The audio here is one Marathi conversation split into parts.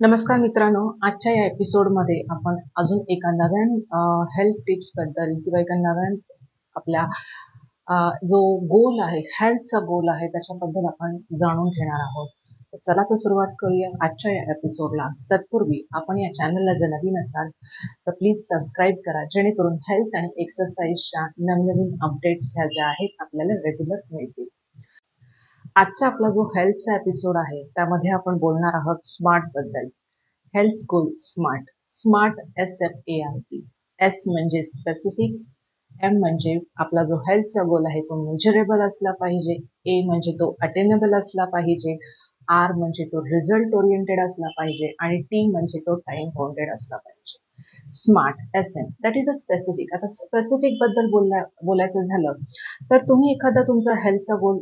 नमस्कार मित्रांनो, आजच्या या एपिसोडमध्ये आपण अजून एका नव्या हेल्थ टिप्स बद्दल किंवा एका नव्या आपल्या जो गोल आहे, हेल्थचा गोल आहे त्याच्याबद्दल आपण जाणून घेणार आहोत. तर चला तर सुरुवात करूया आजच्या या एपिसोडला. तत्पूर्वी आपण या चॅनलला जर नवीन असाल तर प्लीज सबस्क्राईब करा, जेणेकरून हेल्थ आणि एक्सरसाइजच्या नवनवीन अपडेट्स ह्या ज्या आहेत आपल्याला रेग्युलर मिळतील. आजचा आपला जो हेल्थचा एपिसोड आहे त्यामध्ये आपण बोलणार आहोत स्मार्ट बद्दल. हेल्थ गोल स्मार्ट. Smart SMART. एस म्हणजे स्पेसिफिक, एम म्हणजे आपला जो हेल्थचा गोल आहे तो मेजरेबल असला पाहिजे, ए म्हणजे तो अटेनेबल असला पाहिजे, आर म्हणजे तो रिझल्ट ओरिएंटेड असला पाहिजे आणि टी म्हणजे तो टाइम बाउंडेड असला पाहिजे. Smart SM that is a specific. आता स्पेसिफिक बद्दल बोलायचं झालं तर तुम्ही एखादा तुमचा हेल्थचा गोल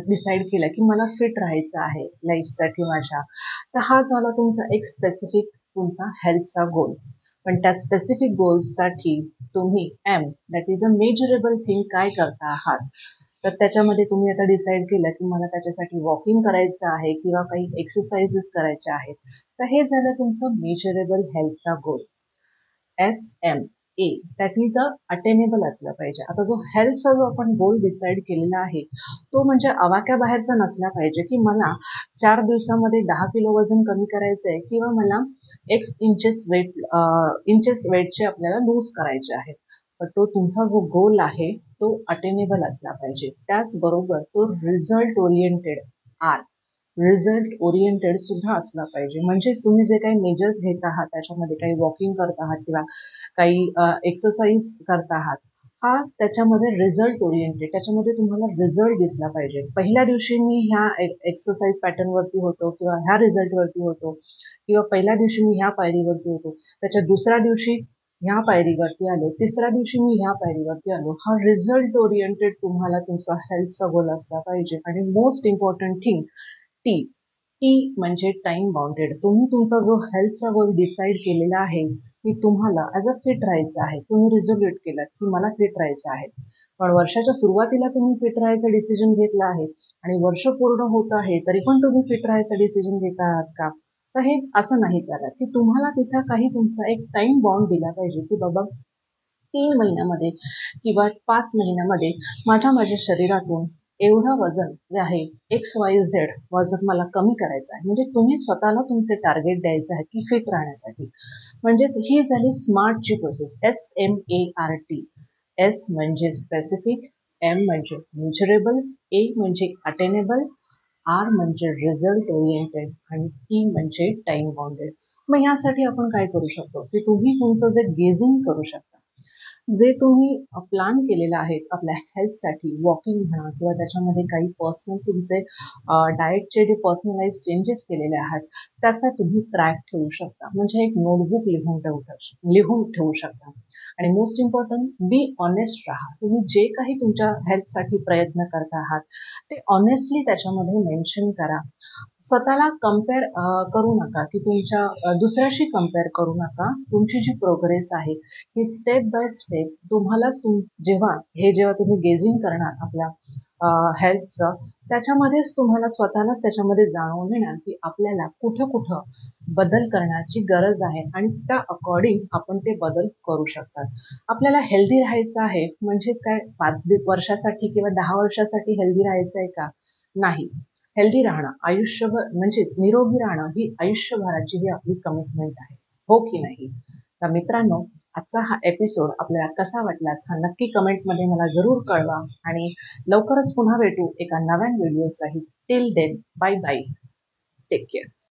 डिसाईड केला की मला फिट राहायचं आहे लाईफसाठी माझ्या, तर हा झाला तुमचा एक स्पेसिफिक तुमचा हेल्थचा गोल. पण त्या स्पेसिफिक गोल्ससाठी तुम्ही M that is a measurable thing काय करता आहात. तर त्याच्यामध्ये तुम्ही आता डिसाईड केलं की मला त्याच्यासाठी वॉकिंग करायचं आहे किंवा काही एक्सरसाइजेस करायच्या आहेत, तर हे झालं तुमचं मेजरेबल हेल्थचा गोल. SMA that is a attainable असलं पाहिजे. आता जो हेल्थचा जो आपण गोल डिसाईड केलेला आहे तो म्हणजे आवाक्या बाहेरचा नसला पाहिजे की मला 4 दिवसामध्ये 10 किलो वजन कमी करायचं आहे किंवा मला X इंचेस वेटचे आपल्याला लूज करायचे आहे. पण तो तुमचा जो गोल आहे तो अटेनेबल असला पाहिजे. त्याचबरोबर तो result oriented or result oriented सुद्धा असला पाहिजे. म्हणजेच तुम्ही जे काही मेजर्स घेत आहात त्याच्यामध्ये काही वॉकिंग करत आहात किंवा काही एक्सरसाइज करत आहात, हा त्याच्यामध्ये रिझल्ट ओरिएंटेड, त्याच्यामध्ये तुम्हाला रिझल्ट दिसला पाहिजे. पहिल्या दिवशी मी ह्या एक्सरसाइज पॅटर्न वरती होतो किंवा ह्या रिझल्ट वरती होतो किंवा पहिल्या दिवशी मी ह्या पायरीवरती होतो, त्याच्या दुसऱ्या दिवशी ह्या पायरीवरती आलो, तिसऱ्या दिवशी मी ह्या पायरीवरती आलो. हा रिझल्ट ओरिएंटेड तुम्हाला तुमचा हेल्थचा गोल असला पाहिजे. आणि most important thing T. T म्हणजे टाइम बाउंडेड. तुम्ही तुमचा जो हेल्थचा गोल डिसाईड केलेला आहे की तुम्हाला ॲज अ फिट राहायचं आहे, तुम्ही रिझोल्यूट केलं की मला फिट राहायचं आहे, पण वर्षाच्या सुरुवातीला तुम्ही फिट राहायचा डिसिजन घेतला आहे आणि वर्ष पूर्ण होत आहे तरी पण तुम्ही फिट राहायचा डिसिजन घेत आहात का? तर हे असं नाही चालत की तुम्हाला तिथं काही तुमचा एक टाइम बाउंड दिला पाहिजे की बाबा 3 महिन्यामध्ये किंवा 5 महिन्यामध्ये माझ्या शरीरातून एवढं वजन जे आहे XYZ वजन मला कमी करायचं आहे. म्हणजे तुम्ही स्वतःला तुमचे टार्गेट द्यायचे आहे की फिट राहण्यासाठी. म्हणजेच ही झाली स्मार्टची प्रोसेस. SMART. एस म्हणजे स्पेसिफिक, एम म्हणजे मेजरेबल, ए म्हणजे अटेनेबल, आर म्हणजे रिझल्ट ओरिएंटेड आणि टी म्हणजे टाइम बाउंडेड. मग यासाठी आपण काय करू शकतो की तुम्ही तुमचं जे गेजिंग करू शकता, जे तुम्ही प्लॅन केलेलं आहे आपल्या हेल्थसाठी, वॉकिंग म्हणा किंवा त्याच्यामध्ये काही पर्सनल तुमचे डाएटचे जे पर्सनलाइज चेंजेस केलेले आहेत त्याचा तुम्ही ट्रॅक ठेवू शकता. म्हणजे एक नोटबुक लिहून ठेवू शकता. आणि मोस्ट इम्पॉर्टंट, बी ऑनेस्ट राहा. तुम्ही जे काही तुमच्या हेल्थसाठी प्रयत्न करत आहात ते ऑनेस्टली त्याच्यामध्ये मेन्शन करा. स्वतःला कम्पेअर करू नका की तुमच्या दुसऱ्याशी कम्पेअर करू नका. तुमची जी प्रोग्रेस आहे ही स्टेप बाय स्टेप तुम्हालाच जेव्हा तुम्ही गेजिंग करणार आपल्या हेल्थचं, त्याच्यामध्येच तुम्हाला स्वतःलाच त्याच्यामध्ये जाणवून येणार की आपल्याला कुठं बदल करण्याची गरज आहे आणि त्या अकॉर्डिंग आपण ते बदल करू शकतात. आपल्याला हेल्दी राहायचं आहे म्हणजेच काय 5 वर्षासाठी किंवा 10 वर्षासाठी हेल्दी राहायचं आहे का? नाही. हेल्दी राहणं आयुष्यभर, म्हणजेच निरोगी राहणं ही आयुष्यभराची ही आपली कमिटमेंट आहे. हो की नाही? तर मित्रांनो, आजचा हा एपिसोड आपल्याला कसा वाटलास हा नक्की कमेंटमध्ये मला जरूर कळवा आणि लवकरच पुन्हा भेटू एका नव्या व्हिडिओ सहित. Till then, bye bye. Take care.